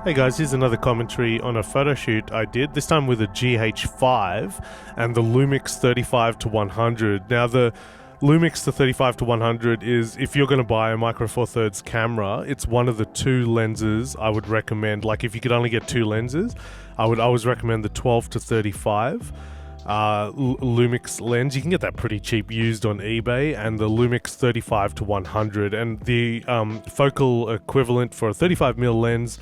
Hey guys, here's another commentary on a photo shoot I did, this time with a GH5 and the Lumix 35-100. Now the Lumix to 35-100 is, if you're going to buy a Micro Four Thirds camera, it's one of the two lenses I would recommend. Like if you could only get two lenses, I would always recommend the 12-35 Lumix lens. You can get that pretty cheap used on eBay, and the Lumix 35-100, and the focal equivalent for a 35mm lens,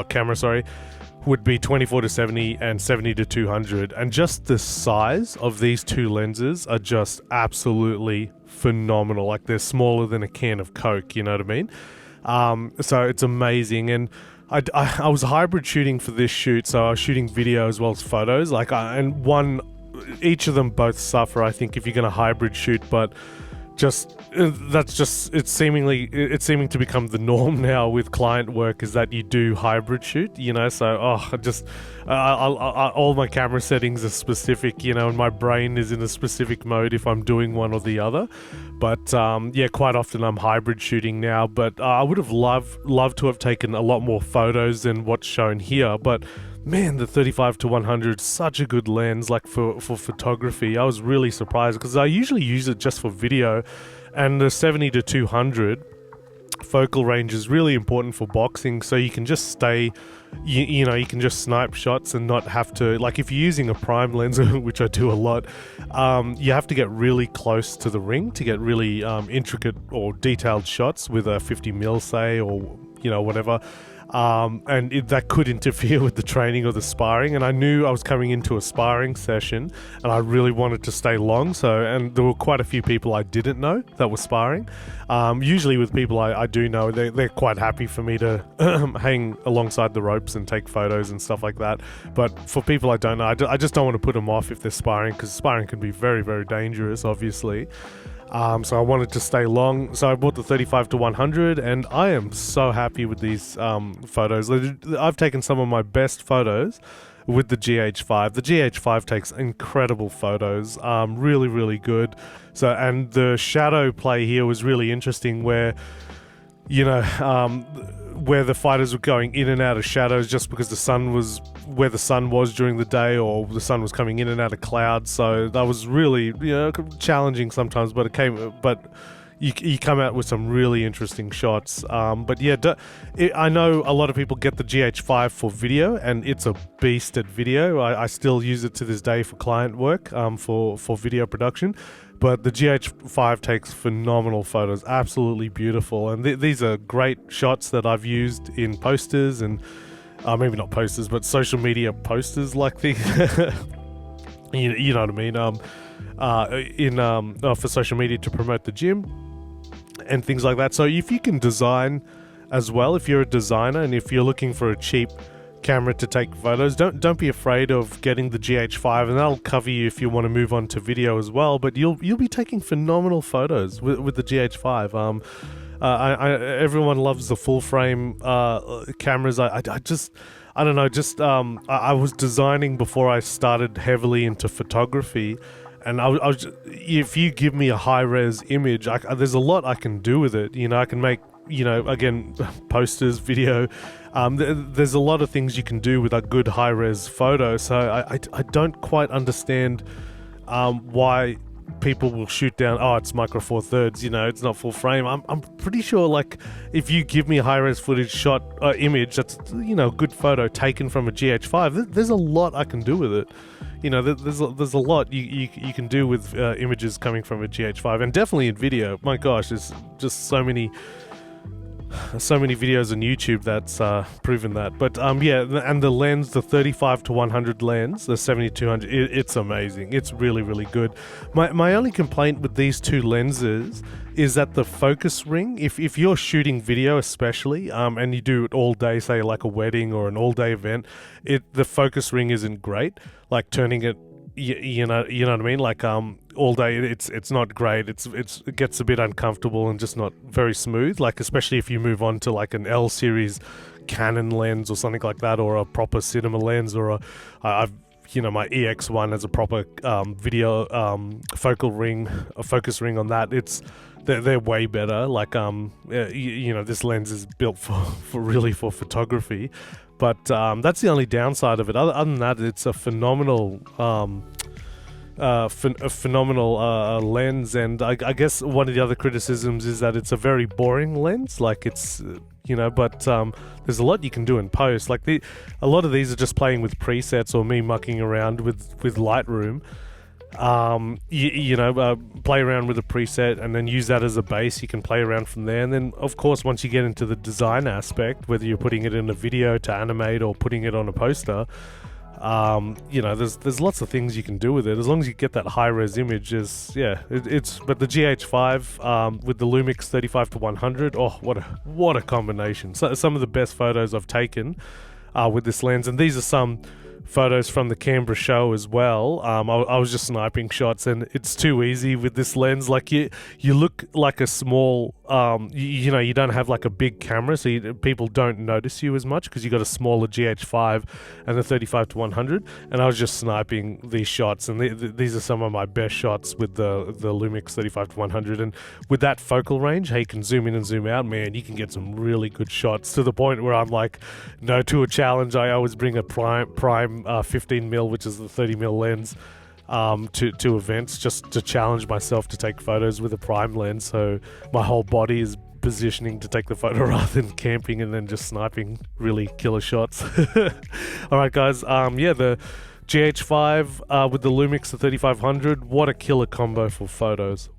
camera, would be 24-70 and 70-200, and just the size of these two lenses are just absolutely phenomenal. Like they're smaller than a can of Coke, you know what I mean? So it's amazing. And I was hybrid shooting for this shoot, so I was shooting video as well as photos. Each of them both suffer, I think, if you're going to hybrid shoot, but it's seeming to become the norm now with client work, is that you do hybrid shoot, you know. So all my camera settings are specific, you know, and my brain is in a specific mode if I'm doing one or the other. But yeah, quite often I'm hybrid shooting now, but I would have loved to have taken a lot more photos than what's shown here. But man, the 35-100 is such a good lens, like for photography. I was really surprised because I usually use it just for video, and the 70-200 focal range is really important for boxing, so you can just stay, you know, you can just snipe shots and not have to, like if you're using a prime lens, which I do a lot, you have to get really close to the ring to get really intricate or detailed shots with a 50mm, say, or, you know, whatever. That could interfere with the training or the sparring, and I knew I was coming into a sparring session and I really wanted to stay long, and there were quite a few people I didn't know that were sparring. Usually with people I do know, they're quite happy for me to hang alongside the ropes and take photos and stuff like that, but for people I don't know, I just don't want to put them off if they're sparring, because sparring can be very, very dangerous, obviously. So I wanted to stay long, so I bought the 35-100, and I am so happy with these photos. I've taken some of my best photos with the GH5. The GH5 takes incredible photos, really, really good. So, and the shadow play here was really interesting, where, you know, where the fighters were going in and out of shadows just because the sun was where the sun was during the day, or the sun was coming in and out of clouds. So that was really, you know, challenging sometimes, but you come out with some really interesting shots. But yeah, I know a lot of people get the GH5 for video, and it's a beast at video. I still use it to this day for client work, for video production. But the GH5 takes phenomenal photos, absolutely beautiful. And these are great shots that I've used in posters, and maybe not posters, but social media posters, like the, you know what I mean, for social media to promote the gym and things like that. So if you can design as well, if you're a designer and if you're looking for a cheap camera to take photos, don't be afraid of getting the GH5, and that'll cover you if you want to move on to video as well. But you'll be taking phenomenal photos with the GH5. Everyone loves the full frame cameras. I don't know. I was designing before I started heavily into photography, and I was if you give me a high res image, there's a lot I can do with it. You know, I can make, you know, again, posters, video. There's a lot of things you can do with a good high-res photo. So I don't quite understand why people will shoot down, it's Micro Four Thirds, you know, it's not full frame. I'm pretty sure, like, if you give me a high-res footage image that's, you know, a good photo taken from a GH5, there's a lot I can do with it. You know, there's a lot you can do with images coming from a GH5, and definitely in video. My gosh, there's just so many videos on YouTube that's proven that. But yeah, and the lens, the 35-100 lens, the 70-200, it's amazing. It's really, really good. My only complaint with these two lenses is that the focus ring, if you're shooting video especially, and you do it all day, say like a wedding or an all-day event, the focus ring isn't great. Like turning it, you know what I mean, like all day it's not great. It gets a bit uncomfortable and just not very smooth, like especially if you move on to like an L series Canon lens or something like that, or a proper cinema lens, or I've, you know, my EX1 has a proper video focus ring on that. They're way better. Like you know, this lens is built for photography. But that's the only downside of it. Other than that, it's a phenomenal lens. And I guess one of the other criticisms is that it's a very boring lens. Like it's but there's a lot you can do in post. Like a lot of these are just playing with presets or me mucking around with Lightroom. Play around with a preset and then use that as a base. You can play around from there, and then of course once you get into the design aspect, whether you're putting it in a video to animate or putting it on a poster, there's lots of things you can do with it as long as you get that high res image. But the GH5 with the Lumix 35-100, oh, what a combination. So some of the best photos I've taken with this lens, and these are some photos from the Canberra show as well. I was just sniping shots, and it's too easy with this lens. Like you look like a small, you don't have like a big camera, so people don't notice you as much because you got a smaller GH5 and the 35-100. And I was just sniping these shots, and these are some of my best shots with the Lumix 35-100. And with that focal range, hey, you can zoom in and zoom out. Man, you can get some really good shots to the point where I'm like, to a challenge, I always bring a prime 15mm, which is the 30mm lens, to events, just to challenge myself to take photos with a prime lens, so my whole body is positioning to take the photo rather than camping and then just sniping really killer shots. Alright guys, the GH5 with the Lumix, the 3500, what a killer combo for photos.